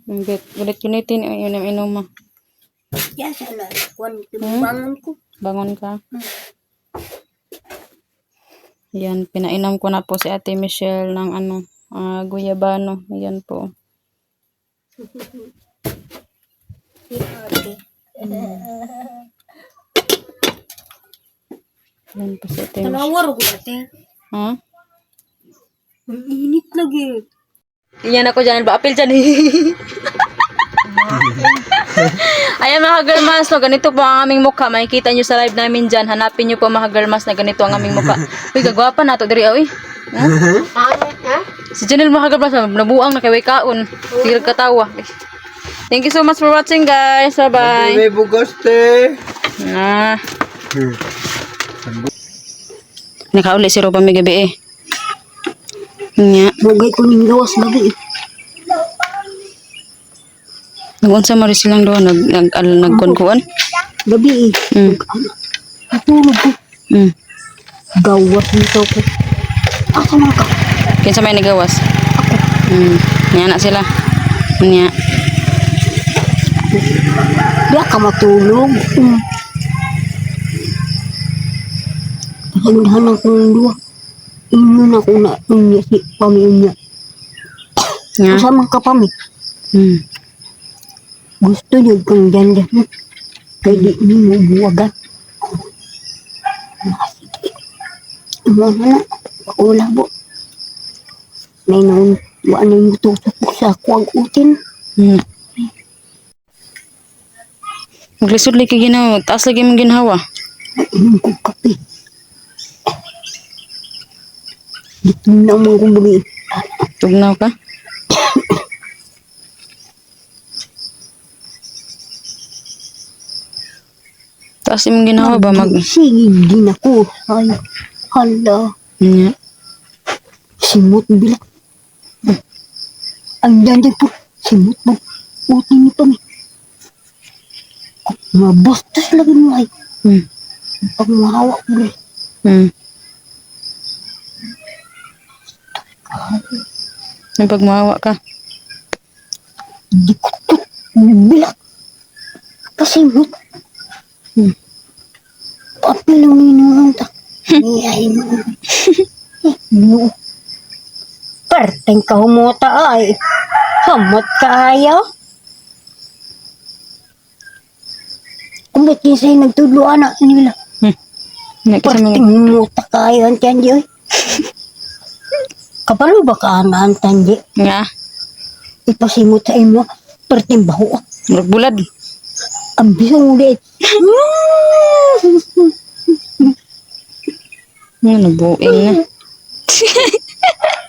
Gulit-gulitin yun ang inom mo. Yan sa kuwan bangon ko. Bangon ka. Yan, pinainom ko na po si Ate Michelle ng guyabano. Yan po. Yan po si Ate Michelle. Tanawar ko ate. Ha? Ang init lagi. Yan ako dyan. Ba-apil dyan Ayan mga girlmas, no, ganito po ang aming mukha. Makikita nyo sa live namin dyan. Hanapin nyo po mga girlmas na ganito ang aming mukha. Uy, gagwapa na to diri, uy. Si Janelle mga girlmas, nabuang na kay kaon. Tigil katawa. Thank you so much for watching, guys. Bye-bye. May bugaste. Nakauli si Roba may gabi Nya. Bugay ko ning gawas lagi. Nag-unsa mo rin silang doon, nagkunkuan? Gabi natulog ko. Gawas nito ko. Asa man ka? Kinsa may nagawas? Nya na sila. Nya. Diya ka matulog. Pasandahan akong dua. Inyo na ko na niya si pamilya. Nya. Kasama ka pami. Gusto niyo kang ganda mo. Kaya di mo buwagan. Imo na. Wala po. May naun. Wala na yung tutok po sa kuwag utin. Maglisod lagi ginawa. Taas lagi mong ginhawa. Inom ko kape. Dito na mga kumuli. Tugnaw ka? Taas mong ginhawa ba? Sige din ako. Ay, hala. Nya. Simot bila. Ang danda po. Simot mo. Utin nito mi. Mabastos lagi mo ay. Pag mahawak mo rin. Yung pagmawa ka. Di ko to. Bilak. Pasimot. Papi lang inuman ta. Ay mo. No. Perteng ka humota ay. Hamot kayo. Kung ba't kisa'y nagtudlo anak nila. Perteng humota kayo ang tiyan di. Kapalo ba ka ang tanji? Nga. Ipasimot sa imo. Perteng baho. Magbulad. Ang bisang ulit. Nabuing na.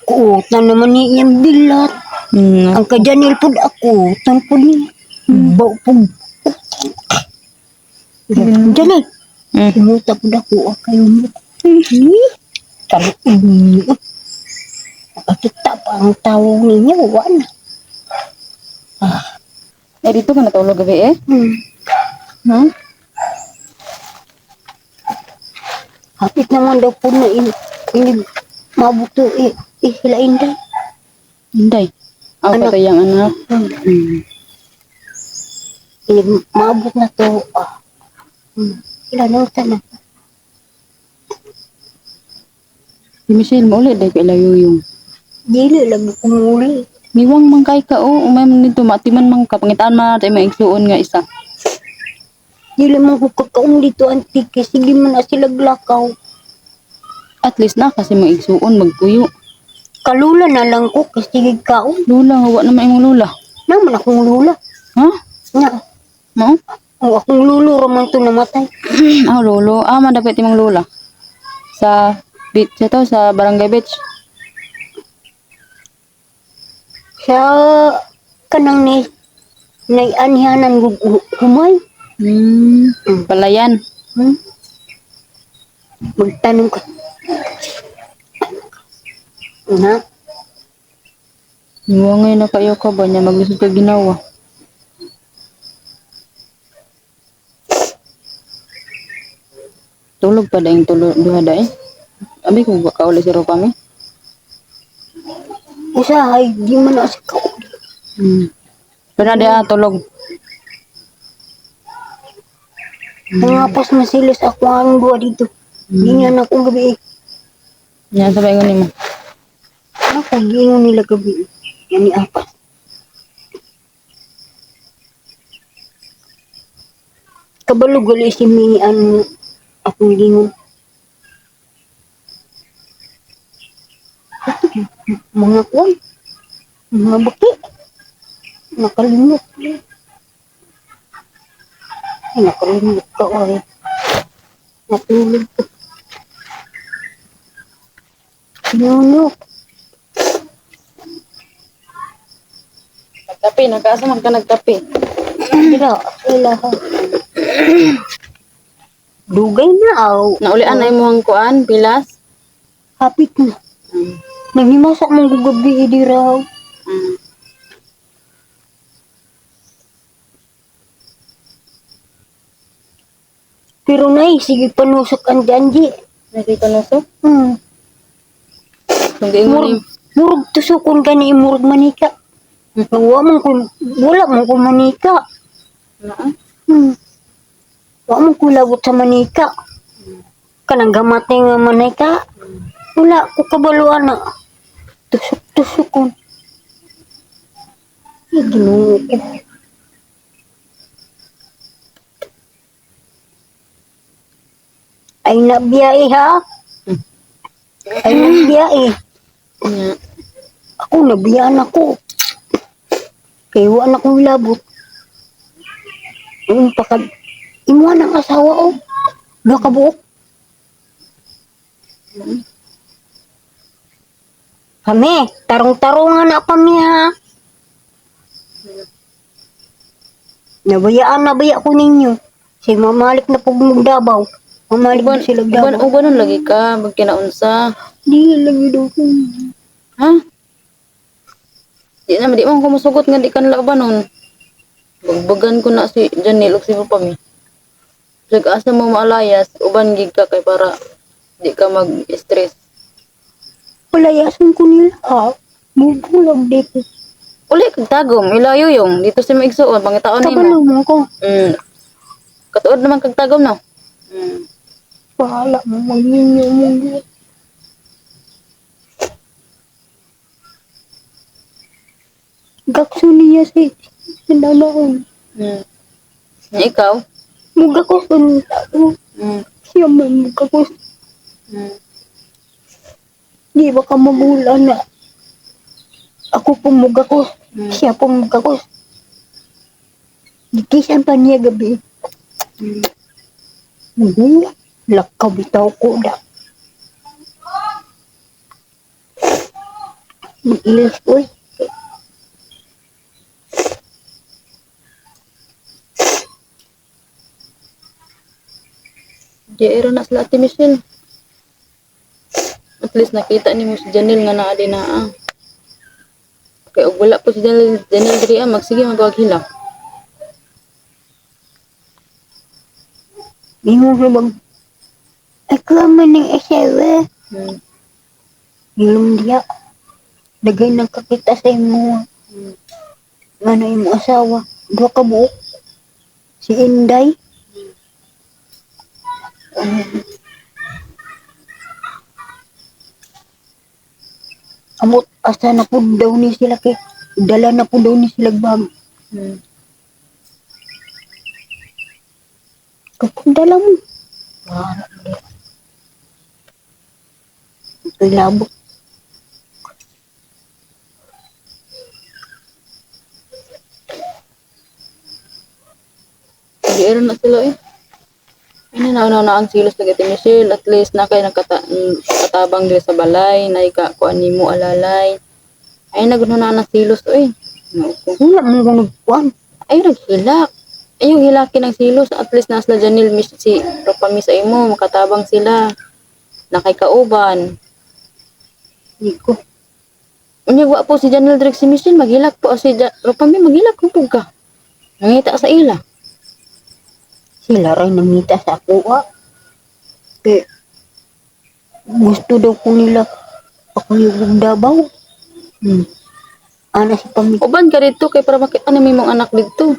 Kuutan naman niyang bilat. Ang kajanil po ako. Utan po niya. Baw po. Janil. Simuta po ako. Kayo mo. Kalit niyo. Nakakita pa ang tawag ninyo. Wala. Dito ka natulog gabi Hapit naman daw po na mabuto hilain daw. Inday. Ako pa yung anak. Maabot na to. Ilan na. Si Michelle mo ulit dahil kailayo yung. Dili lang kumuli. Niwang man kay ka umay man nito matiman man ka pangitaan man tayo maigsuon nga isa. Dili man ko kakaong dito antike. Sige man na sila glakaw. At least na kasi maigsuon magpuyo. Kalula na lang ko kasi kaon. Lula, hawa na maimong lula. Naman akong lula. Ha? Nga. Mo? Oh, akong lulo raman to namatay. Lolo. Dapat imong lula. Sa beach ito, sa Barangay Beach. Sa kanang nay anhianan humay. Palayan. Magtanong ka. Na? Niwangay na kayo ka ba niya maglisod ka ginawa. Tulog pa dahil duha dahil. Abi kung baka ulit si Ropami. Usahay, di man na si kauli. Pero na tulog. Mga pas masilis ako ang buwa dito. Ganyan ako gabi. Yan sabay ko nimo. Ako gingon nila gabi. Yan ni apas. Kabalog gali si Mini ano akong gingon. Mga kuwan. Mga baki. Nakalimot. Ay, nakalimot ka ay. Natulog ko. Nuno. Nagkape, nagkaasa man ka nagkape. Dira, wala ha. Dugay na aw. Naulian na imong kuan, pilas. Hapit na. Naghimasak mong gugabi dira. Mm. Pero nay, sige panusok ang janji. Nakita na so. Hindi mo ni Murag tusukon ka ni murag manika. Wala man ko manika. naa. Wala man ko labot sa manika. Kanang gamatay nga manika. Wala ko kabaluan na. Tusok-tusukon. Ginoo ko. Ay nabiyay ha. Ay nabiyay. Nya. Ako nabiyaan ako. Kaya wala akong labot. Yung pakad. Imuan ang asawa o. Gakabuok. Kami, tarong-tarongan na kami ha. Nabaya ko ninyo. Si mamalik na pag Davao. Mamalik na sila Davao. Uban lagi ka, magkinaunsa. Di lagi daw ko. Ha? Di mo ko masugot nga di ka nila ubanon. Bagbagan ko na si Janil ug si Papa mi. Asa mo maalayas, uban gig ka kay para di ka mag-stress. Palayasan ko nila ha. Mugulag dito. Uli kag tagom, ilayo yung dito si maigsuon, pangitaon nimo. Kabalo mo ko. Katuod naman kag tagom no. Pahala mo magninyo mo. Gakso niya si Sinanaon. Ikaw? Mugakos ko ng tao. Siya man mugakos. Di ba ka magula na? Ako pong mugakos. Siya pong mugakos. Dikisan pa niya gabi. Mugula. Lakaw bitaw ko da. Mag-ilis ko eh. Di era na sila Ate Michelle. At least nakita ni mo si Janil nga naa din naa. Kaya og wala po si Janil diri magsige magwag hilak. Di mo siya bang ako man ng asawa. Ilong diya. Dagay ng kakita sa imo. Nga na imo asawa. Dua ka buok. Si Inday. Amot asa na po daw ni sila kay dala na po daw ni sila bag. Kapag dala mo. Ito'y labot. Di era na sila eh. Ini na ang silos ng Ate Michelle. At least na kayo nakatabang diri sa balay. Na ika kuan nimo alalay. Ay nagunana na silos eh. Wala mo kung nagpuan. Ay naghilak. Ay yung hilakin ng silos. At least na sila Janil si Ropami sa imo. Makatabang sila. Nakay kauban. Hindi ko. Unya wa po si Janil direk si Michelle. Maghilak po. Si Ropami maghilak kung ka. Nangita sa ila. Sila rin namita sa ako kaya gusto daw ko nila ako yung Davao. Ana si pamit. Uban ka dito kay para makita ni mong anak dito.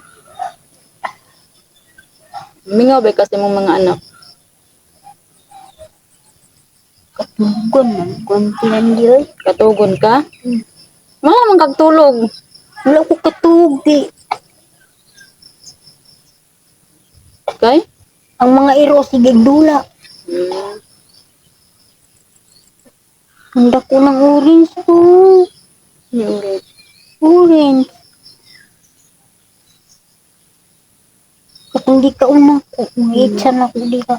Mingaw ba kasi mong mga anak? Katugon man. Kuntinan diyoy. Katugon ka? Wala man kagtulog. Wala ko katugi. Kay? Ang mga iro sige dula. Hmm. Handa ko ng orange to. Yung ulit. Orange. Kapag di ka unang ko, mag-itsan ako di ka.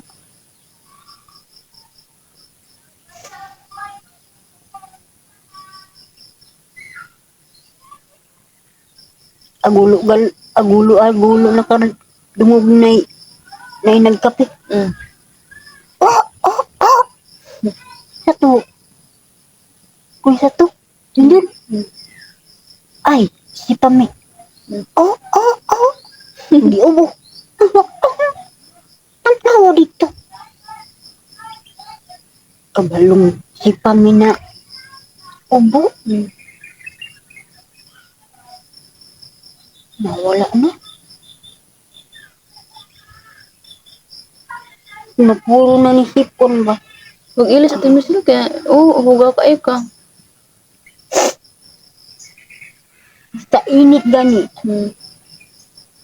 Agulo na ka dumog na nagkape. Mm. Satu. Kung satu. Yun. Ay, si Pami. Mm. Hindi ubo. Ang tawa dito. Kabalong si Pami na ubo. Mm. Nawala na. Napuro na ni Sipon ba? Huwag ilis at imisil kaya, hugaw ka ka. Basta init gani. Hmm.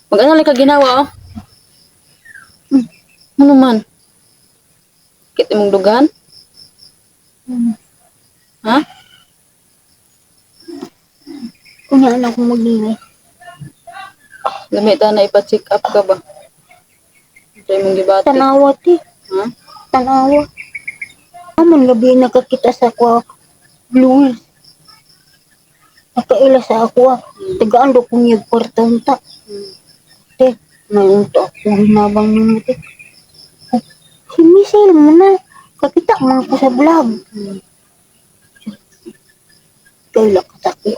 Mag-ano lang ka ginawa, oh? Ano man? Kit imong dugan? Ha? Kunya na akong mag-ingay. Lamita na ipa-check up ka ba? Try mong gibati. Tanawa ti. Ha? Tanawa. Aman gabi nakakita sa ako. Blue. Nakaila sa ako. Tagaan do kong yung portonta. Te, mayunta ako hinabang nyo te. Si Michelle mo na. Kakita mo ko sa vlog. Kaila ka taki.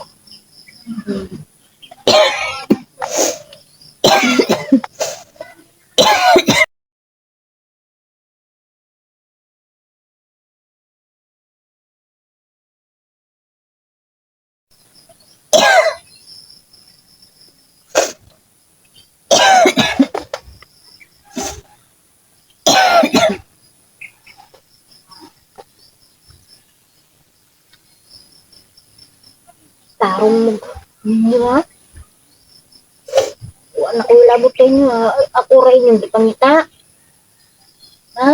Tarong mo. Hindi ha? Wala ko labot sa inyo ha. Ako rin yung di pangita. Ha?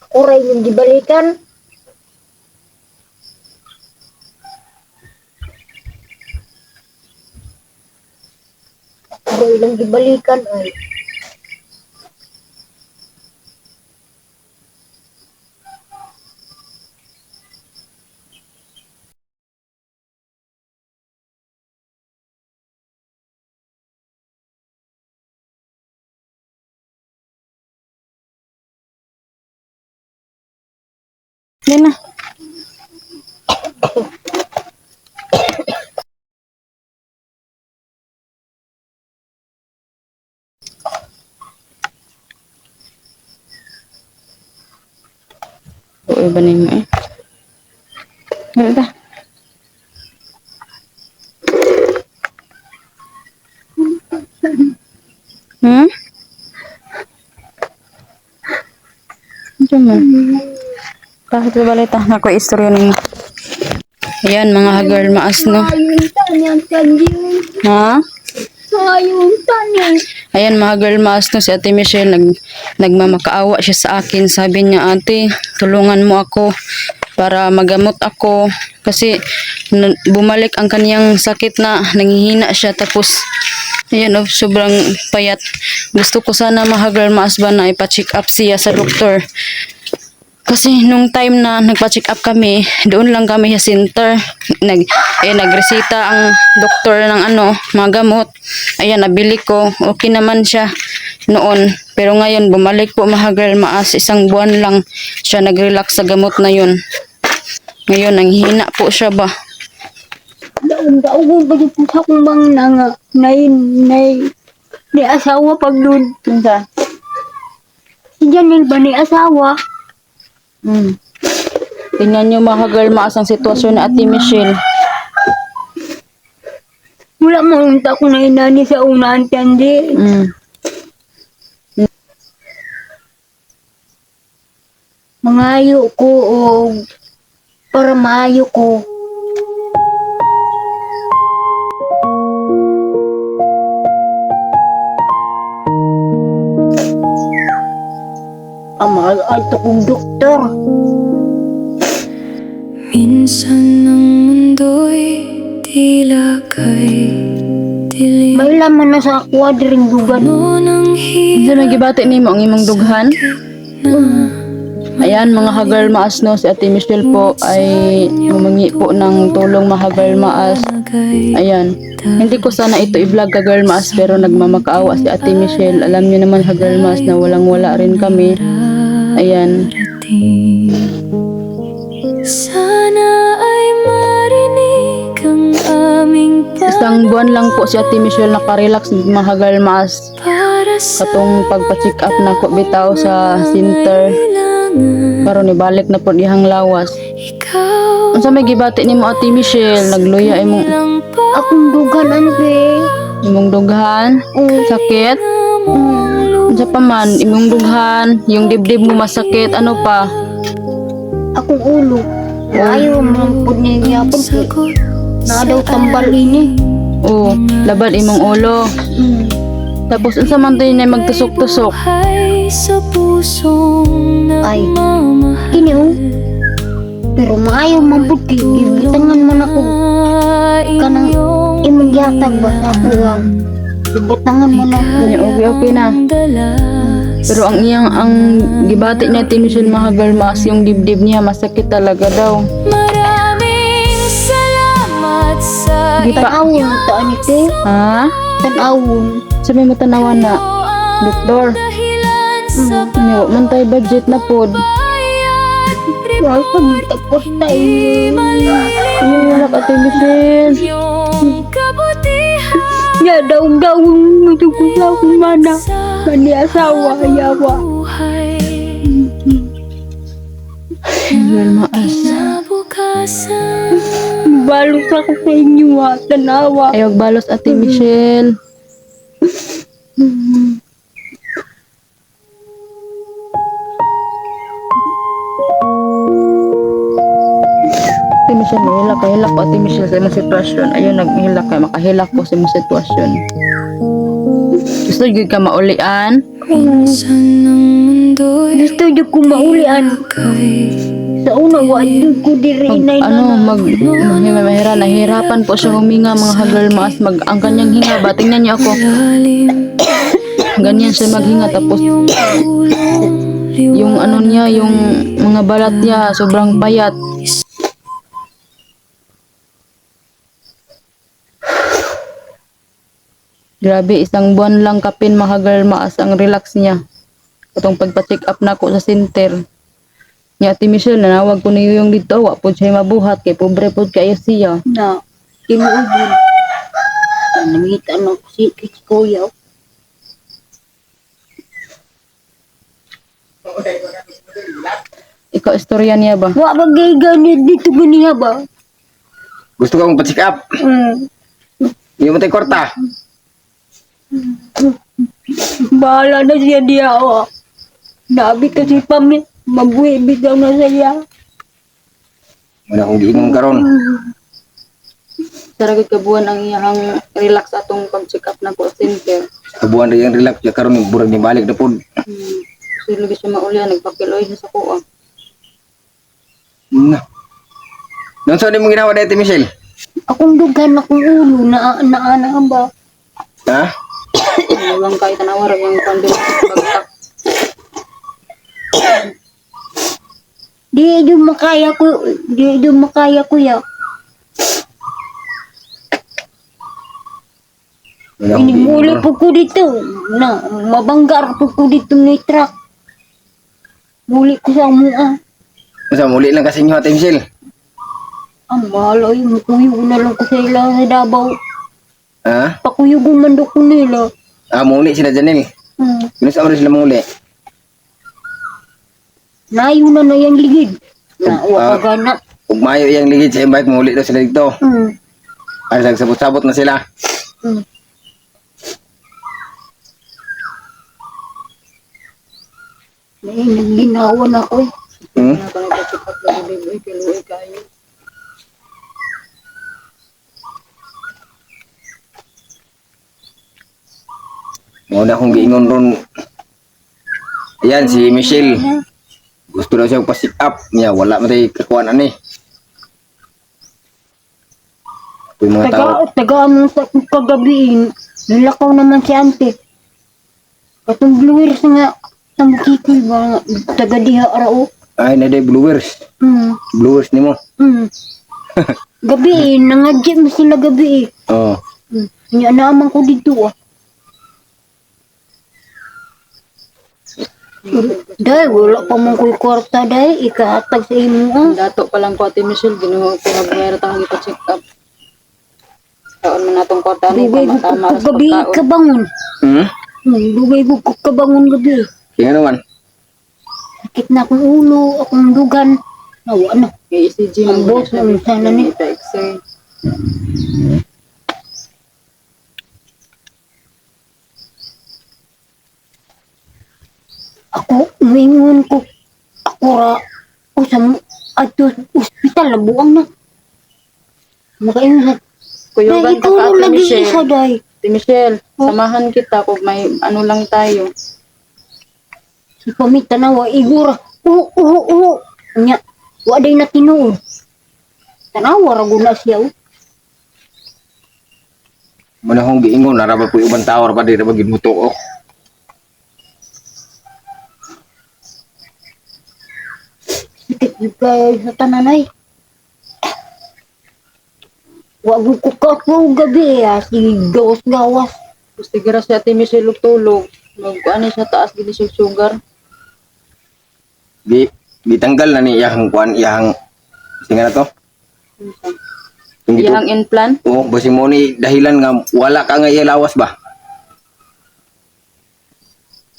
Ako rin yung di balikan. Ako rin yung di balikan. Ay. Yan na. Uy, ba mo eh? Ano ba? Hmm? Ano mo? Kahit balita na ko istorya ninyo. Ayan, mga girl maas, no? Sayong tanyan kandiyo. Ha? Sayong tanyan. Ayan, mga girl maas, no? Si Ate Michelle, nagmamakaawa siya sa akin. Sabi niya, ate, tulungan mo ako para magamot ako. Kasi bumalik ang kaniyang sakit na nanghihina siya. Tapos, ayan, oh, sobrang payat. Gusto ko sana, mga girl maas ba, na ipa-check up siya sa doktor. Kasi nung time na nagpa-check up kami, doon lang kami sa center. Nagresita ang doktor ng mga gamot. Ayan, nabili ko. Okay naman siya noon. Pero ngayon, bumalik po, mga girl maas. 1 buwan lang siya nag-relax sa gamot na yun. Ngayon, nanghihina po siya ba? Daog ba dito sa kong bang nga ni asawa pag doon. Tinda. Si Janel ba ni asawa? Tingnan niyo, mga girl maas, ang sitwasyon ni Ate Michelle. Wala mo unta ko na inani sa una antindi. Mm. Mangayo ko o para maayo ko. Amal alto kong doktor. Minsan ang mundo'y tila kay dilim May laman na sa kwadring dugan. mo ng Isa may gibati nimo ang imong dughan. Ayan mga Hagar Maas no, si Ate Michelle po ay humingi po ng tulong mga Hagar Maas. hinagay. Ayan. Hindi ko sana ito i-vlog Hagar Maas pero nagmamakaawa si Ate Michelle. Alam niyo naman Hagar Maas na walang-wala rin kami. Ayan. Darating. Sana ay marinig ang aming Isang buwan lang po si Ate Michelle nakarelax mga Hagar Maas. para sa Katong pagpa-check up na ko bitaw sa center. kailangan. Karon ibalik na po dihang lawas. Ikaw Unsa may gibati nimo Ate Michelle? Nagluya imong lang ba Akong dugan ano be? imong dughan? Sakit? Unsa pa man imong dughan? Yung dibdib mo masakit, ano pa? Akong ulo. Ayaw mo pud niya yapon ko. sagot Na daw tambal ini. Oo, labad imong ulo. Tapos unsa man tayo na magtusok-tusok? buhay sa pusong Ay. nagmamahal. Kini oh. Pero maayo man pud kay gibutangan man ako kanang imong gihatag ba sa ako ang gibutangan man ako. Kanya okay na. Pero ang iyang ang gibati niya Ate Michelle mga Hagar Maas, yung dibdib niya masakit talaga daw. Maraming salamat sa Tanawon ta ani te. Ha? Tanawon. Sabi mo tanawan na, doktor. dahilan sa Ano, man tayo budget na pod. Wala pa tapos tayo. Ano wala ka Ate Michelle? yung kabutihan Ya daw matugod na akong mana. Mani asawa yawa. buhay Hagar Maas. nabukasan. Balos ako sa inyo ha. Tanawa. Ayaw balos Ate Michelle. Ate Michelle, mahilak ka. Hilak po Ate Michelle sa imong sitwasyon. Ayun, naghilak ka. Makahilak po sa imong sitwasyon. Gusto yun ka maulian? Minsan ang mundo'y Gusto niyo ko maulian. kay Sa una, wala ko diri na Nahirapan po siya huminga mga Hagar Maas. Ang kanyang hinga ba? Tingnan niyo ako. lalim Ganyan siya maghinga tapos yung ulong yung ano niya, yung mga balat niya sobrang payat. Grabe, isang buwan lang kapin mga Hagar Maas ang relax niya. Katong pagpa-check up na ako sa center. Nya Ate Michelle, nanawag ko niyo yung dito, wa po siya mabuhat kay pobre po kayo siya. na tinuubod. Nangita na ko si Kuya. Ikaw istorya niya ba? Wa bagay ganit dito ganiya ba? Gusto kong pa-check up. Hindi mo tayo korta. Bahala na siya diya o. Nabi kasi pami. Mabuhi bitaw na siya. Wala akong giingong karon. Saragit kabuan ang iyang relax atong pag-check up na ko sa center. Kabuan rin yung relax. Ya karon burag ni balik na po. So, lagi siya maulya, nagpakiloy siya sa kuha. Na. Noon sa mo ginawa dito, Michelle? Akong dugan akong ulo na ba? Ha? Walang kahit tanawarag yung pandemic bagtak. Di makaya ko ya. Wala akong Inimuli giingong. po ko dito. Na, mabanggar po ko dito ni truck. Muli ko sa mua. Masa muli lang kasi nyo, Ate Michelle. Ang mahal ay makuyog na lang ko sa ila sa Davao. Ha? Pakuyog ang mandok ko nila. Muli sila Janelle. Pinusa mo rin sila muli. Nayo na yung ligid. Na, waka gana. Ug maayo iyang ligid sa bike, muli daw sila dito. Hmm. Ay, nagsabot-sabot na sila. Hmm. May ginawa na ako eh. Hmm? Ano ka nagpa-check up na baby, kiluoy kayo. Muna akong giingon ron. Ayan, si Michelle. Gusto daw siya pa-sit up niya. Wala man tayo kakuan ani. Ito yung mga tao. Taga mo sa kagabiin. Nilakaw naman si ante. Katong bluers nga. Tamukikil ba nga. Taga diha rao. Ay, na day blowers. Hmm. Blowers ni mo. Hmm. Gabiin. Nangadya mo sila gabi eh. Oo. Hmm. Nya naman ko dito ah. Dahil wala pa mong kuy kwarta dahil ikahatag sa imo ah. Ang dato pa lang ko Ate Michelle, ginuho ko nagmayroon tayong ipa-check up. Kaon man natong kwarta ni Dugay ko tama ra sa gabi pagkaon. kabangon. Hmm? Dugay ko kabangon gabi. Kaya naman. Sakit na akong ulo, akong dugan. Nawa na. May ECG Ang man boss, ang sana ni. X-ray. Ako, umingon ko. Ako ra. O sa ato ospital na buang na. Makaingat. Kuyogan Dahil ka ikaw pa lang Ate lagi isa Michelle. dahil. Ate Michelle, samahan kita kung may ano lang tayo. Si pamita na wa igura. Oo. Nya, wa day na tinuod. Tanawa ra guna siya. Muna akong giingon. Naraba po yung ubang tao. Naraba di naraba ginuto ko. Sikit yung kayo sa tananay. Wag ko kako gabi si gawas-gawas. Gusto gira si Ate Michelle og tulog. Mag-ano siya taas gid siya sugar. Gitanggal na ni iyang kuan. Iyang, singa na to? Yung gito- Iyang implant. Oo, basi mo ni dahilan nga wala ka nga ilawas ba?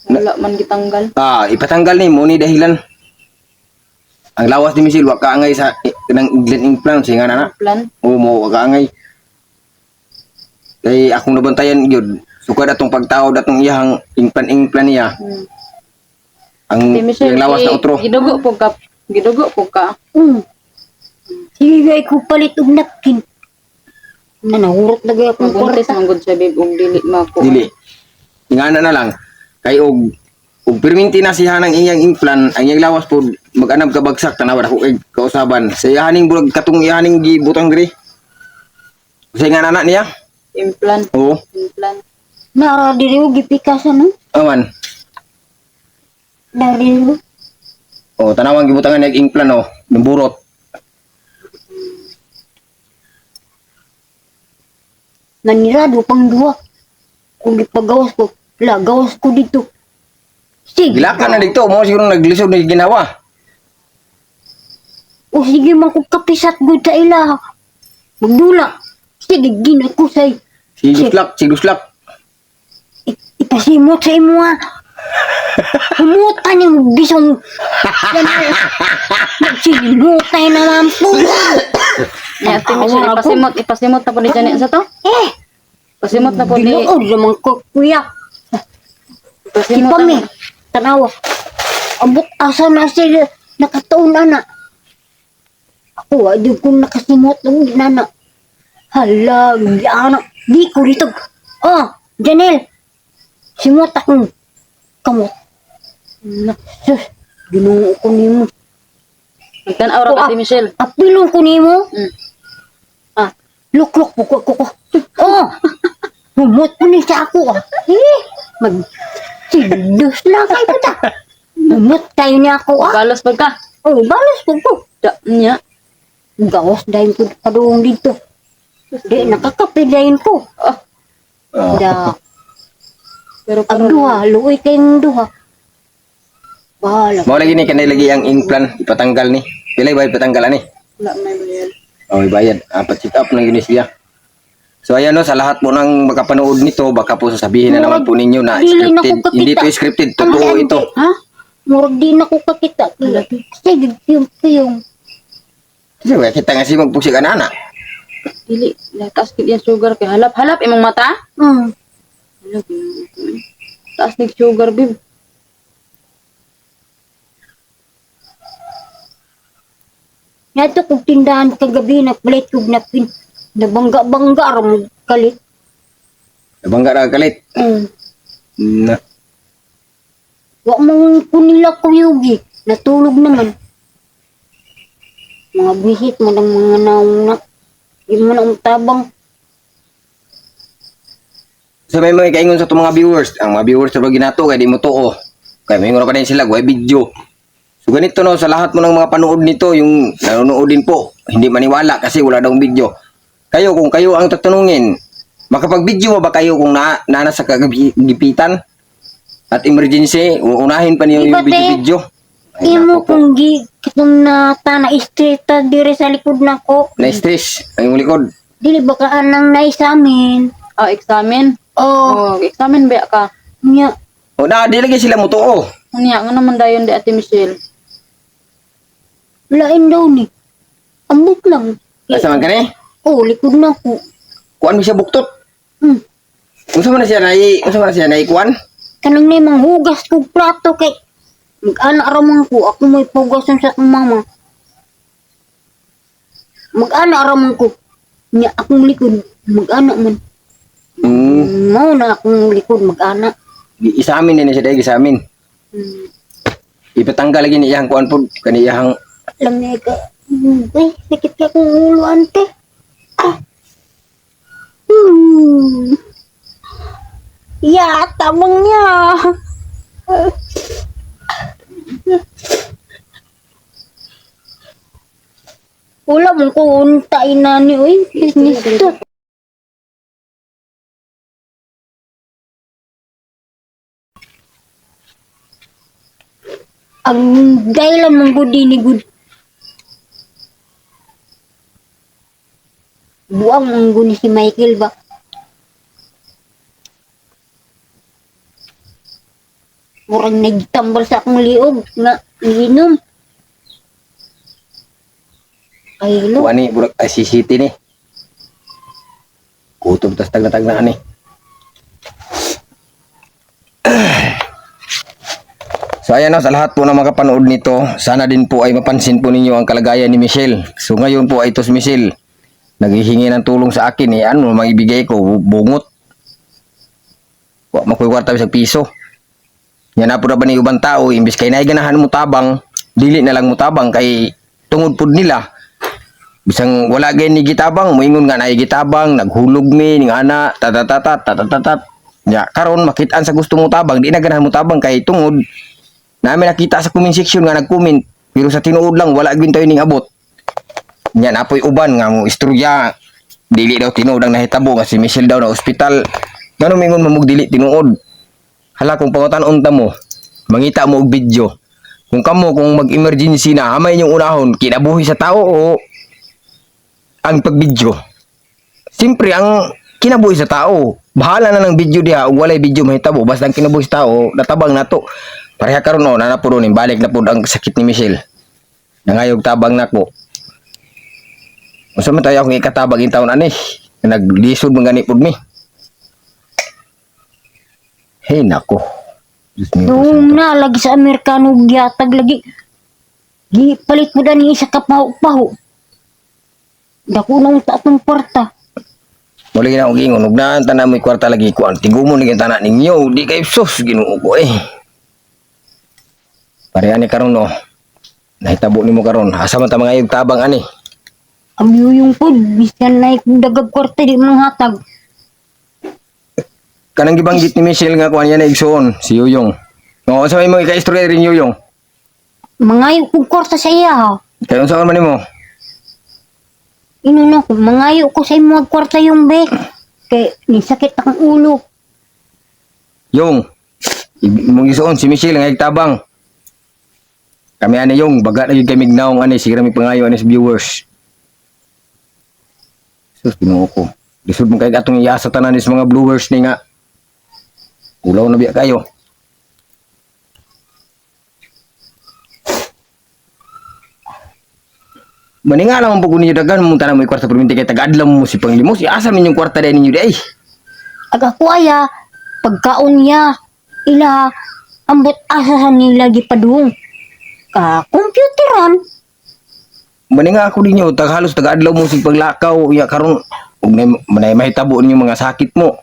Wala man gitanggal. Ah, ipatanggal ni mo ni dahilan. Ang lawas ni Michelle wa ka angay sa nang implant singa na na. Implant. Oo mo wa ka angay. Kay akong nabantayan gyud. Sukad atong pagtao datong iyang implant niya. Ang Ate Michelle, yung lawas na utro. gidugo po ka. Gidugo po ka. Sige ko palit og napkin. Nanahurot na gaya akong Magbuntis kwarta. manggod siya babe og dili mako. Dili. Ingana na lang. Kay og perminti na siya ng iyang implant, ang iyang lawas po mag-anab ka bagsak tanawa ako kay kausaban. Sa iyaning bulag katong iyaning gibutang diri. Sa nga anak niya? Implant. Oo. Implant. Nara diri og gipikasan no. Aman. Dari mo. Oh, tanawang gibutangan niya implant oh, namburot. Nanirado pang duwa. Kung gipagawas ko, gawas ko dito. Sige. Gilaka na dito, mo siguro naglisod ni ginawa. O sige man kung kapisat gud sa ila. Magdula. Sige, ginakusay. Siguslak. Ipasimot sa imo ha. Humutan yung bisong. Nagsimutan naman po. Ni Ate Michelle, ipasimot na po ni Janet sa to. Pasimot na po ni. Binuod naman ko, kuya. Si Pasimot Pami, na. tanawa. Abot asa na sila nakataon na. Ako, di ko nakasimot ng nana. Hala, yana. Di ko dito. Oh, Janelle. Simot akong kamot. Sus, ginoo ko nimo. Magtanaw ra ka Ate Michelle. Apilong ko nimo. Mm. Luklok ko. Oh, humot mo ni sa ako ah. Sidus lang kayo ta. Humot tayo niya ako ah. Balos pag ka. Oh, balas po po. Da niya. Gawas dahil ko padung dito. Di, nakakape dahil ko. Da, Pero ang karon duha, luoy kayong duha. Bahala. Mao lagi ni kanay lagi ang implant ipatanggal ni. Pilay ba ipatanggal ani? wala may bayad. Oh, ibayad. Pa-check up ng yun siya. So ayan no, sa lahat po ng makapanood nito, baka po sasabihin na naman po ninyo na Dili na ko scripted. kakita. Hindi to scripted, Ang totoo ante, ito. Ha? Murag di na ko kakita. Sige, yung. Kasi kita nga si magpusi ka na anak. Dili, taas gid yan sugar kay halap imong mata. Hmm. Halap imong mata. Taas nig sugar bib. Nato kog tindahan kagabi nagpalit kog napin. Nabangga-bangga ra mo kalit. Nabangga ra ka kalit. Na, Wa mong kunila ko yugi. Natulog naman. Mga bisit mo ng mga nauna. Di mo na tabang. sa may mga kaingon sa itong mga viewers, ang mga viewers sa ginato kay di mo tuo. Kaya may pa din sila, way video. So ganito no, sa lahat mo ng mga panood nito, yung nanonood din po, hindi maniwala kasi wala daw video. Kayo, kung kayo ang tatanungin, makapag-video ba kayo kung nasa kagipitan at emergency, uunahin pa niyo Di ba, yung video-video? Ay, Imo nako po. kung kitong na tana istreta dire sa likod nako. Na-stress ang iyong likod. Dili ba ka anang nai sa amin? Oh, examine. Oh, Oh, examine ba ka? nya. O na, di lagi sila mo tuo. Unya nga naman dayon di Ate Michelle. Lain daw ni. Ambot lang. Asa man ka ni? Oh, likod na ko. Kuan mo siya buktot. Hmm. Unsa man na siya naikuan? Kanang na manghugas kog plato kay mag-ana ramang ko. Ako may pugasan sa akong mama. Mag-ana ramang ko. Nya akong likod. Mag-ana man. Mao na akong likod mag-ana. Isamin din siya dahil isamin. Ipatanggal lagi ni iyang kuan po kaniyang Alam niya ka. Sakit ka kong ulo, ante. Ah. Ya, tamang niya. Wala mong kuuntain na ni, uy. Business to. Ang dahilan mong gudi ni gud. Buang mong guni si Michael ba? Murang nagtambal sa akong liog nga inom. Ay, lo. kuan ni burag CCT ni. Kutob tas tag na ni. So ayan na, sa lahat po na makapanood nito, sana din po ay mapansin po ninyo ang kalagayan ni Michelle. So ngayon po ay ito si Michelle. Naghihingi ng tulong sa akin eh. Ano, maibigay ko, bungot. Makuha kwarta sa piso. Yan na po na ba ni ubang tao, imbis kay naiganahan mo tabang, dili na lang mo tabang kay tungod po nila. Bisang wala gay ni gitabang, moingon nga na gitabang, naghulog mi, ning ana, tatatatat. Ya, karon makitaan sa gusto mo tabang, di na ganahan mo tabang kay tungod. Namin nakita sa comment section nga nag-comment, pero sa tinuod lang, wala gawin tayo ning abot. Yan, apoy uban nga mo istorya. Dili daw tinuod ang nahitabo nga si Michelle daw na ospital. Ganun mingon mamug dili tinuod. Hala kung pangutan-on ta mo, mangita mo og video. Kung mag-emergency na, hamay niyong unahon, kinabuhi sa tao o ang pagbidyo. Siyempre, ang kinabuhi sa tao, bahala na ng video diha, ug walay video mahitabo, basta ang kinabuhi sa tao, natabang na to. Pareha karon no, nanapod ron, balik na pod ang sakit ni Michelle. Nangayog tabang nako. Unsa man tayo akong ikatabang in taon ani? Naglisod man gani pod mi. Hey nako. Diyos mío, Nung na, lagi sa Amerikano, gyatag lagi. Palit mo na ni isa ka paho-paho. Dako nang tatong parta. muli na og ingon, ug naan tanan mo kwarta lagi ko ang tigumo ni tanan ninyo, di kay sus Ginoo ko eh. Pareha ni karon no. Nahitabo nimo karon, asa man ta mangayog tabang ani? Amiyo yung pod, bisyan na dagag kwarta di mong hatag. Kanang gibanggit ni Michelle nga kuan yan na igsoon, si Yuyong. No, sa may mo ika-istorya rin Yuyong. Mangayo kong kwarta sa iya ha. Kaya unsa man nimo? Ino na ko, mangayo ko sa imo ang kwarta yung be. Kay ni sakit akong ulo. Yung, imong igsoon si Michelle nga igtabang. Kami ani yung baga na gyud kami gnaong ani sigara mi pangayo ani sa viewers. Sus Ginoo ko. Lisod mo kay atong iasa tanan ni sa mga viewers ni nga. Ulaw na biya kayo. Maninga naman po ninyo dagan mo tanang mo kwarta perminti kay taga-adlaw mo si Panglimos. Asa min yung kwarta din ninyo di ay. Aga ko aya, pagkaon niya, ila, ambot asahan nila gipadung. Ka-computeran. Maninga ako ninyo halos taga-adlaw mo si paglakaw ya karon ug manay mahitabo ninyo mga sakit mo.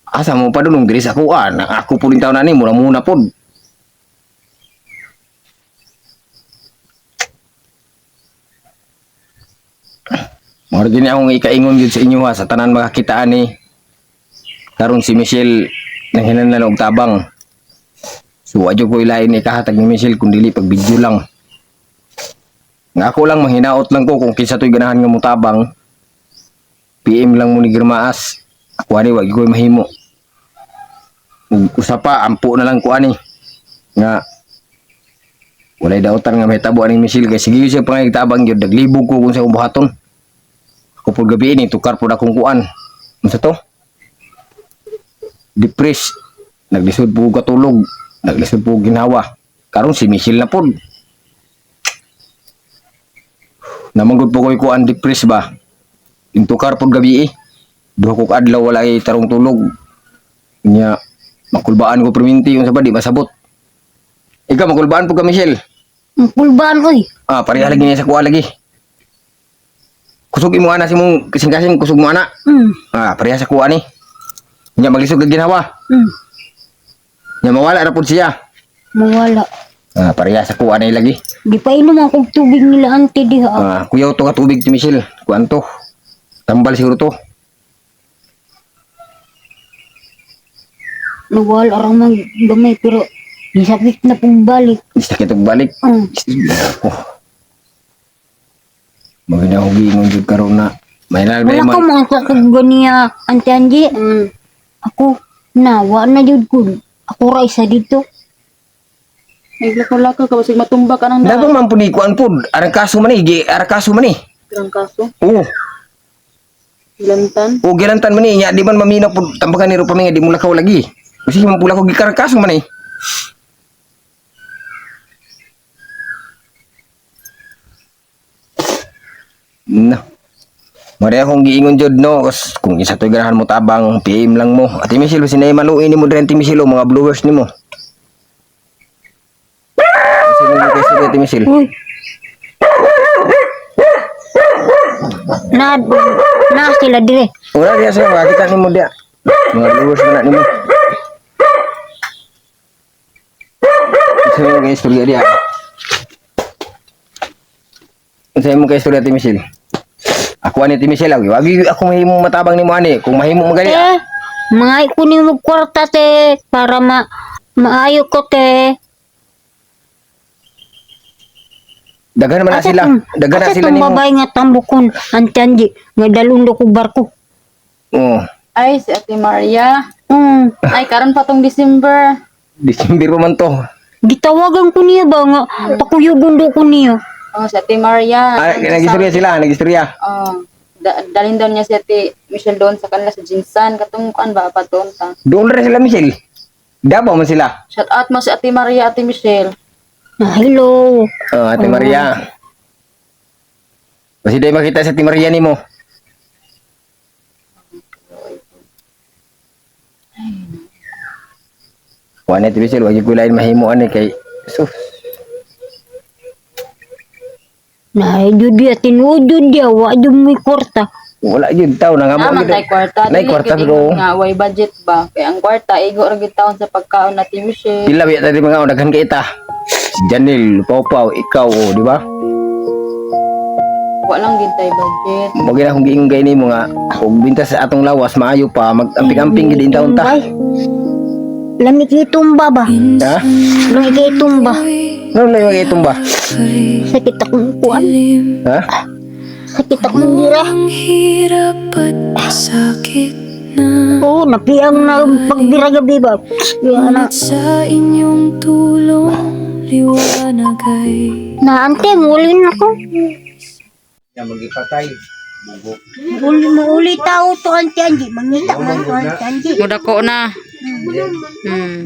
Asa mo pa dulong diri sa kuan. Ako po rin taon na ni muna pod. Mora gini akong ikaingon gyud sa inyo ha sa tanan makakitaan ni karon si Michelle nang hinanlan og tabang. So adyo ko ilain ni kahatag ni Michelle kun dili pag video lang. Nga ako lang manghinaot lang ko kung kinsa to'y ganahan nga mutabang. PM lang mo ni Girmaas. Ako ani wag ko mahimo. Usa pa ampo na lang ko ani. Nga walay daotan nga mahitabo ani Michelle kay sige siya pangigtabang gyud naglibog ko kung sa akong buhaton. Ako pud gabi ni tukar pud akong kuan. Unsa to? Depressed. Naglisod po katulog. Naglisod po ginawa. Karon si Michelle na pod. Namanggod po ko'y kuan depressed ba? Yung tukar po gabi eh. Duha ko adlaw wala ay tarong tulog. Nya makulbaan ko perminti yung sabad di masabot. Ikaw makulbaan po ka Michelle. Pulbaan oy. Pareha lagi niya sa kuha lagi. Kusog mo ana si mong kasing-kasing kusog mo ana. Pareha sa kuha ni. Nya maglisod kag ginawa. Nya mawala ra pud siya. Mawala. Pareha sa kuha ni lagi. Di pa inom akong tubig nila ante diha. Kuyaw to ka tubig ti Michelle. Kuan to. Tambal siguro to. Nawala ra man gamay pero nisakit na pong balik. Sakit og balik. Maganda akong giingon jud karon na. May Wala nalbay ko mga sakag niya ante Angie. Ako nawa na jud ko. Ako ra isa dito. Naglako-lako ka basig matumbak ka nang Dagang man pud kuan pud. Arang kaso man ni, arang kaso man ni. Ilang kaso? Oo. Ilantan? O gilantan man ni, nya di man maminaw pud tambakan ni ro paminga di mo lakaw lagi. Kasi man pula ko gikarang kaso man ni. No. Mari akong giingon jud no, kung isa to'y ganahan mo tabang, PM lang mo. Ate Michelle, sinay maluin ni mo dren Ate Michelle, mga blowers ni mo. Sige mo kay sige Ate Michelle. Uy. Na sila dire. Ora dia sa makita ni mo dia. Mga blowers na ni mo. Sige mo kay istorya dia. Sige mo kay istorya Ate Michelle. Ako ani Ate Michelle, wagi ako mahimo matabang ni mo ani, kung mahimo magali. Mga kunin mo kwarta te para maayo ko te. Daghan man na sila. Daghan na sila nimo. nimo. Babay nga tambukon antianji nga dalundo ko barko. Oh, Ay, si Ate Maria. Mm. Ay, karon pa tong December. December man to. Gitawagan ko niya ba nga pakuyugon do ko niya. Oh, si Ate Maria. Nagistorya sila, nagistorya. Oh, dalhin daw niya si Ate Michelle doon sa kanila sa Jinsan. Katungkuan ba pa doon ta? Doon rin sila Michelle. Davao man sila. Shout out mo si Ate Maria, Ate Michelle. Hello. Ate Maria. Kasi day makita sa Ate Maria ni mo. Wala Ate Michelle, wag ko lain mahimo ani kay sus. Na judi tinuod dia wa jud mi kwarta. Wala jud taw nang amo. Tay kwarta. Nay kwarta bro. Nga, way budget ba? Kaya ang kwarta, igo rin taon sa pagkaon na Ate Michelle. Pila biya tadi mga daghan kay ita. Si Janil, Pau, ikaw, di ba? Walang din tayo budget. Magi na akong giingong gay nimo nga kung binta sa atong lawas maayo pa mag-amping-amping gid taon ta. Bay. Lamig itumba ba? Ha? Lamig itumba. Ano lang yung itong ba? Sakit akong kuan. Ha? Sakit akong dira. Ang hirap at sakit na Oo, napiyang na pagbira gabi ba? Yan na. at sa inyong tulong liwanag ay Naante, muli na ko. Ya magipatay. Uli tao to ante Anji. Mangita man to ante Anji. Mudako na.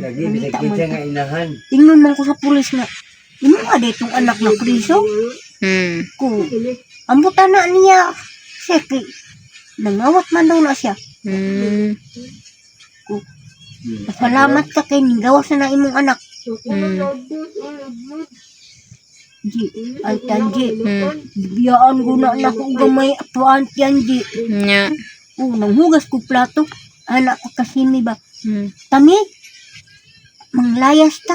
Lagi bisag kinsa nga inahan. Tingnan man ko sa pulis na. Ino ka ditong anak na priso? Ko, ambutan na niya. Seki, nangawat man daw na siya. Ko, salamat ka kay gawas na imong anak. Ji, ay tanji. Biyaan ko na anak ko gamay atuan tiyan, Ji. Nya. Nanghugas ko plato. Anak ko kasimi ba? Tami, manglayas ta.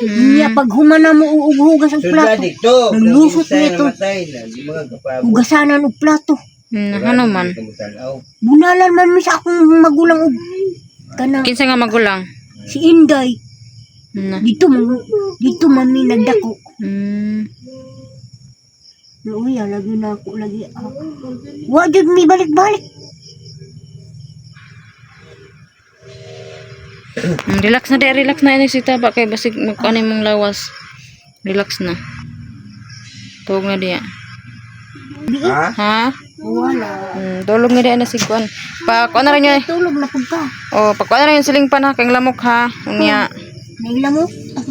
Niya pag humana mo uughugas ang plato. Nanglusot niya ito. Hugasanan og plato. Ano man? Bunalan man mi sa akong magulang og kanang Kinsa nga magulang? si Inday. Na. Dito man mi nagdako. Luya lagi na ako lagi. Wa jud mi balik-balik. Relax na di, relax na ini si Taba kay basig magkuan mong lawas. Relax na. Tuog na diya. Ha? Wala. Tulog na diya na si kuan. Pa kuan na rin yun. Tulog na pud ka. Oh, pa kuan na rin yung siling pan ha kang lamok ha. Unya. Naila mo?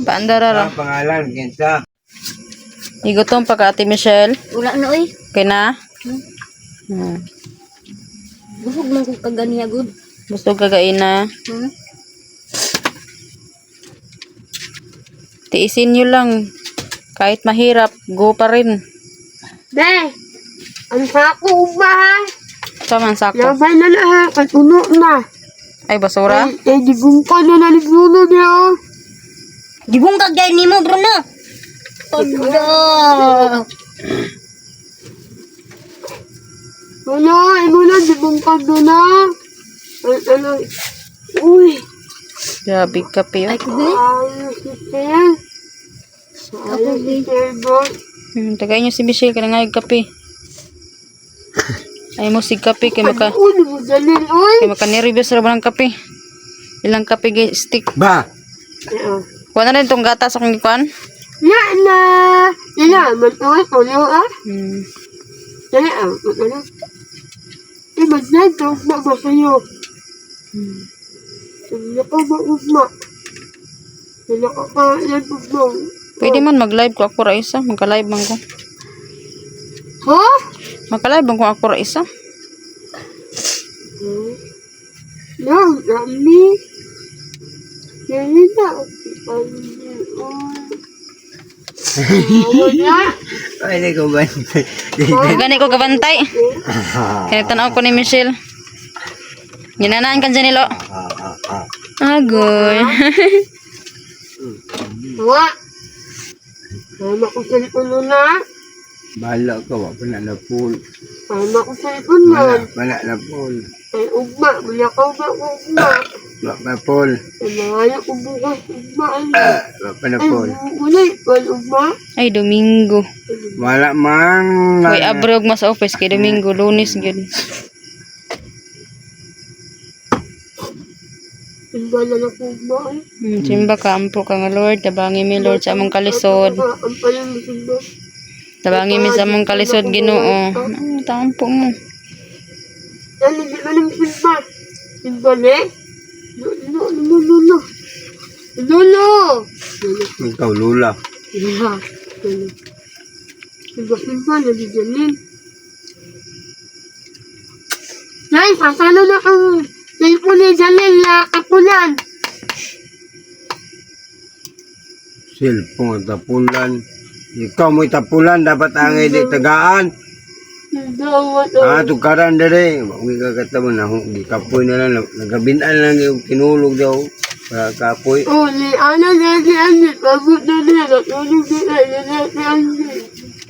Paandara ra. Pangalan, kinsa? Igutom pa ka Ate Michelle. Wala na oy. Kay na. Busog man ko kaganiya gud. Gusto kagain na. Tiisin nyo lang. Kahit mahirap, go pa rin. Day, ang sako ba ha? Saman sako. Labay na na ha, at uno na. Ay, basura. Eh, digong ka na nalipuno niya. Gibong kagay nimo, Bruno. Odo. Wala, imo na, digong ka na. Ano, uy, Grabe kape. Ay Oh. kugi. ayos si Tel. Ayos si Tel, boy. Tagay nyo si Michelle, kaya nga kape. Ay mo si kape, kaya Uy, mo dalil, uy. nireview sa ng kape. Ilang kape stick. Ba? Kuha na rin itong gata sa kong ikuan. Na, na. Ilaman, uy, ulo ah. Hmm. Dali ah, ano? Iba na ito, ba sa'yo? Hindi ko maugma. Hindi ko kailan ugma. Pwede man mag-live ko ako ra isa. Magka-live man ko. Ha? Magka-live man ko ako ra isa. No, nami. Yan na. Wala. Ay, hindi ko ba? Gani ko kabantay. Kaya tanaw ko ni Michelle. Ginanaan ka dyan nilo. Agoy. Wa. Tama ko sa likod na. Bahala ka, wala pa na pool. Tama ko sa likod na. Wala na pool. Ay, ugma. Wala ka ba ugma? Wala na pool. Ay, mahaya ko bukas ugma. Wala pa na Ay, pool. ulay. Wala ugma. Ay, Domingo. Wala man. Koy abrog mas office kay Domingo, Lunes gyud. Timbala na po ugma. Simba ka ampo ka nga Lord, tabangi mi Lord sa among kalisod. Ang palang masigba. Tabangi mi sa among kalisod Ginoo. Tampo mo. Yan, hindi ka nang simba. Timbala eh. No. Ikaw, lula. Yeah. Simba, nabigyanin. Nay, pasalo na kang cellphone ni Jalil na kapulan. Silpong tapulan. Ikaw mo'y tapulan, dapat ang hindi tagaan. Tukaran dere. Huwag ka katamo na. Kapoy na lang. Nagabinan lang yung tinulog daw. Para kapoy. Oh, ni Ana na si Andy. Pagod na niya. Natulog na niya si Andy.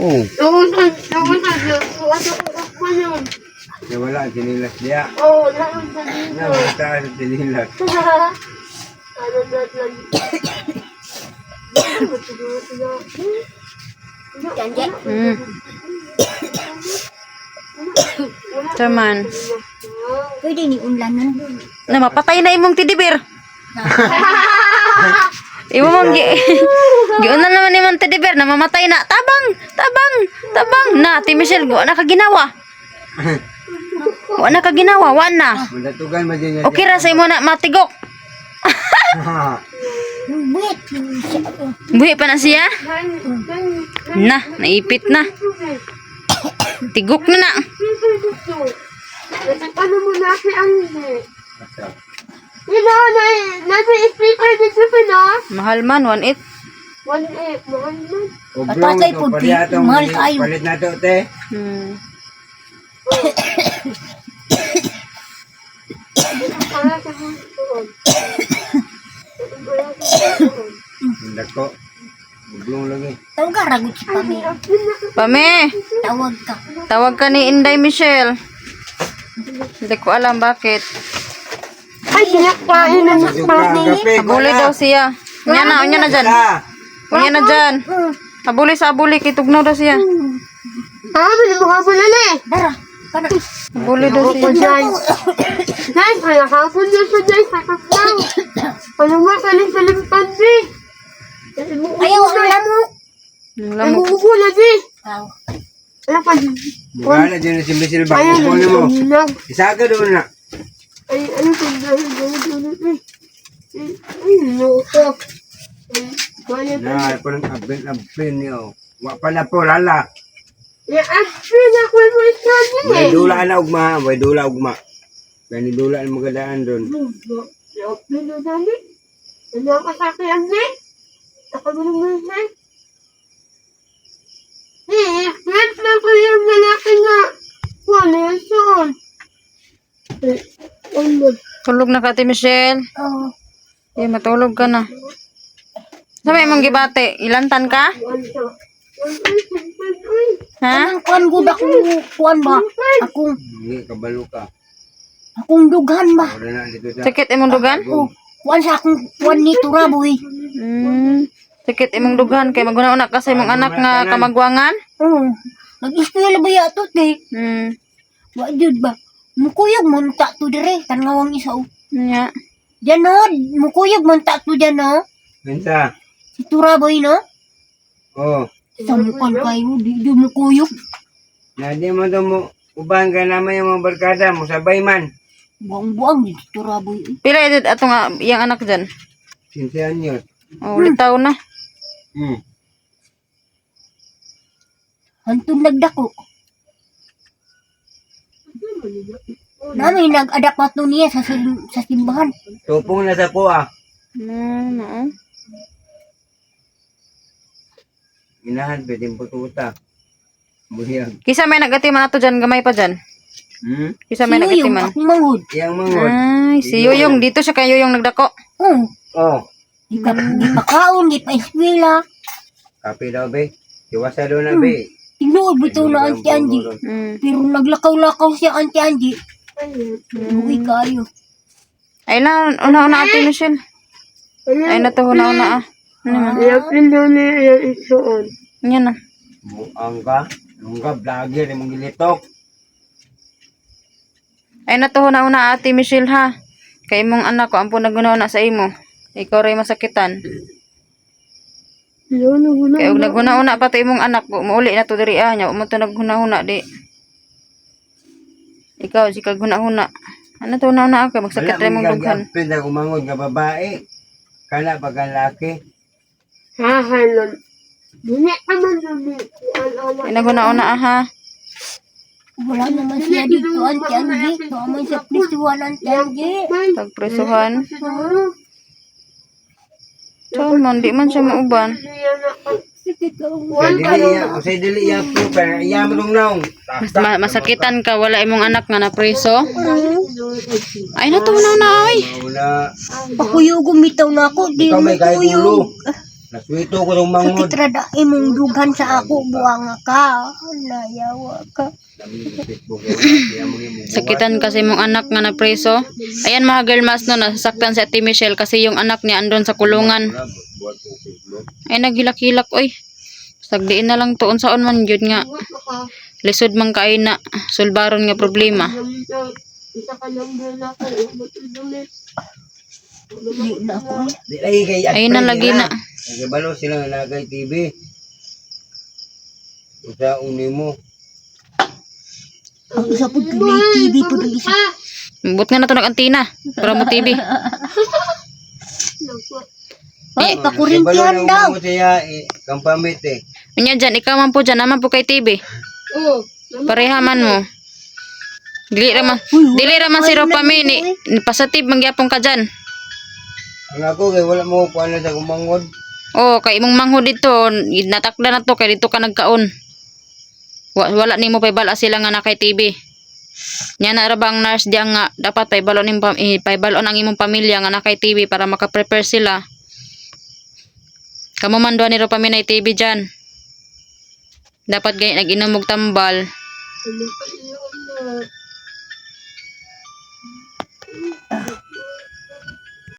Oh, Tawasan. Tawasan ko yun. wala. Sinilas niya. Oh, naon sa dito. Nabata sa sinilas. Ano na lang. Janji. Taman. Pwede ni unlanan. Na mapatay na imong tidibir. Imo mong giunan naman imong tidibir na mamatay na. Tabang. Na, Ate Michelle, wa na ka ginawa. Wa na ka ginawa, wa na. Mandatugan ba dyan niya? Okay ra sa imo na matigok. Wait. Buhi pa na siya? Na, naipit na. Tigok na na. Ano mo na si Angge? Nasa speaker dito pa na? Mahal man, 1.8. 1.8, mahal man. Patay po, mahal kayo. Palit na to, te. Hmm. Para sa gusto. Para sa gusto. Hindi ko. Ublong lagi. Tawag ka, ragot si Pami. Pame, Tawag ka. tawag ka ni Inday Michelle. Hindi ko alam bakit. Ay, kinakain na sa Kape, Habuli daw siya. Unya na dyan. Unya na dyan. Habuli sa habuli, kitugnaw daw siya. Bili mo ka po na eh. Dara, kana. Habuli daw siya. Nay, kaya hapon yun sa day, sa kaplang. Ano ba, saling-saling pandi. Ayaw, ang lamok. Ang Ay, lamok. bubula di. Aw. Ano pa di? Mukha dyan na si Michelle ba? Ayan, Kukunin mo. lang. Isa ka doon na. Ay, ano pa dahil gawin eh. Ay, loko. Ay, kaya pa. Na, parang abin niyo. Wa pala po, lala. Actually, ako mo isabi May eh. dula na ugma. May dula ugma. Gani dula ang magadaan doon. Ano dali? Ano ang kasakyan ni? Ako mo naman na. Wait na ko yung lalaki nga. Wala yung son. Ano? Tulog na ka, Ate Michelle. Oh. Eh, matulog ka na. Sabi mong gibate, ilantan ka? Ha? Anong kuan gud ako kuan ba? Hindi, kabalo ka. Akong dughan ba? Wala na dito sa... Sakit imong dugan? Oh, kuan sa akong kuan ni Turaboy. Sakit imong dugan kay maguna-una ka sa imong anak nga kamagwangan? Oh. Nag-eskwela ba yato te? Wa jud ba? Mukuyog mo ta to dire tanawang isa o. Nya. Diyan no, mukuyog mo ta to diyan no. Minsa. Si Turaboy no. Oh. Sa mukan kayo di mukuyog. Na di mo to mo. Ubahan ka naman yung mga barkada mo. Sabay man. Buang-buang ni si Turaboy. Pila edad ato nga iyang anak dyan? 15 anyos. Oh, litaw na. Hantong nagdako. Nami nag-adapt pa to niya sa simbahan. Tupong na sa kuha. No. Inahan, pwedeng pututa. Buhiyag. Kisa may nagatiman ato dyan, gamay pa dyan. Kisa may Sino yung nagatiman. akong mangod? Iyang mangod. Ay, si Yoyong. Dito siya kay Yoyong nagdako. Oh, Oh. di pa kaon, di pa eskwela. Kape daw, be. Iwasa daw na, be. Tinuod bitaw na Auntie Angie. Pero naglakaw-lakaw siya Auntie Angie. Uwi kayo. Ay na, una-una Ate Michelle. Ay na to, una-una ah. Ano man? Iyapin daw niya yung isuon. Yan na. Buang ka. Nung ka, vlogger, yung gilitok. Ay na to, una-una Ate Michelle ha. Kay imong anak ko, ampun naguna-una sa imo. Ikaw rin masakitan. Yun, Kaya huwag naghuna-una pa to imong anak. Mauli na to diri ah. Nya, mo to naghuna-huna di. Ikaw, si kaghuna-huna. Ano to una-una ako? Magsakit rin mong dughan. Pwede umangod nga babae. Kana pag ang laki. Hahalon. Dili ka man dumi. Ay naghuna-una ah ha. Wala naman siya dito Auntie Angie. Kamay sa prisuan Auntie Angie. Tagpresuhan. So, man, di man siya mauban. Say dili iya po. Pero iya mo nung naong. Masakitan ka, wala imong anak nga na preso. Ay, natunaw na ay. Wala. Pakuyog bitaw na ako. Di Ikaw may kahit makuyog. ulo. Naswito ko nung mangod. Sakit rada imong dughan sa ako. Buang ka. Nayawa ka. Sakitan kasi imong anak nga na preso. Ayan mga girl mas no, nasasaktan si Ate Michelle kasi yung anak niya andon sa kulungan. Ay, naghilak-hilak, oy. Sagdiin na lang to. Unsaon man yun nga. Lisod man kaay na. Sulbaron nga problema. Isa ka lang din ako. Di na ako. Di lagi kay Ayun na lagi na. Nagabalo sila nga nagay TV. Usa uni mo. Ang isa po tunay TV po dali sa. But nga na to nag-antina. Para mo TV. Ay, pakurintihan daw. Mo siya, kang pamit eh. Unya dyan, ikaw man po dyan, naman po kay TV. Oo. Parehaman mo. Dili raman si Ropami ni pasatib mangyapon ka dyan. Ang ako, kay wala mo ko ano sa kumangod. Oh, kay imong manghod dito, natakda na to kay dito ka nagkaon. Wala nimo paybala sila nga na kay TV. Nya na ra bang nurse diyan nga dapat paybalon paybalon ang imong pamilya nga na kay TV para maka-prepare sila. Kamo man duha ni Ropami na TV dyan. Dapat gay nag-inom og tambal. Ano pa yun na?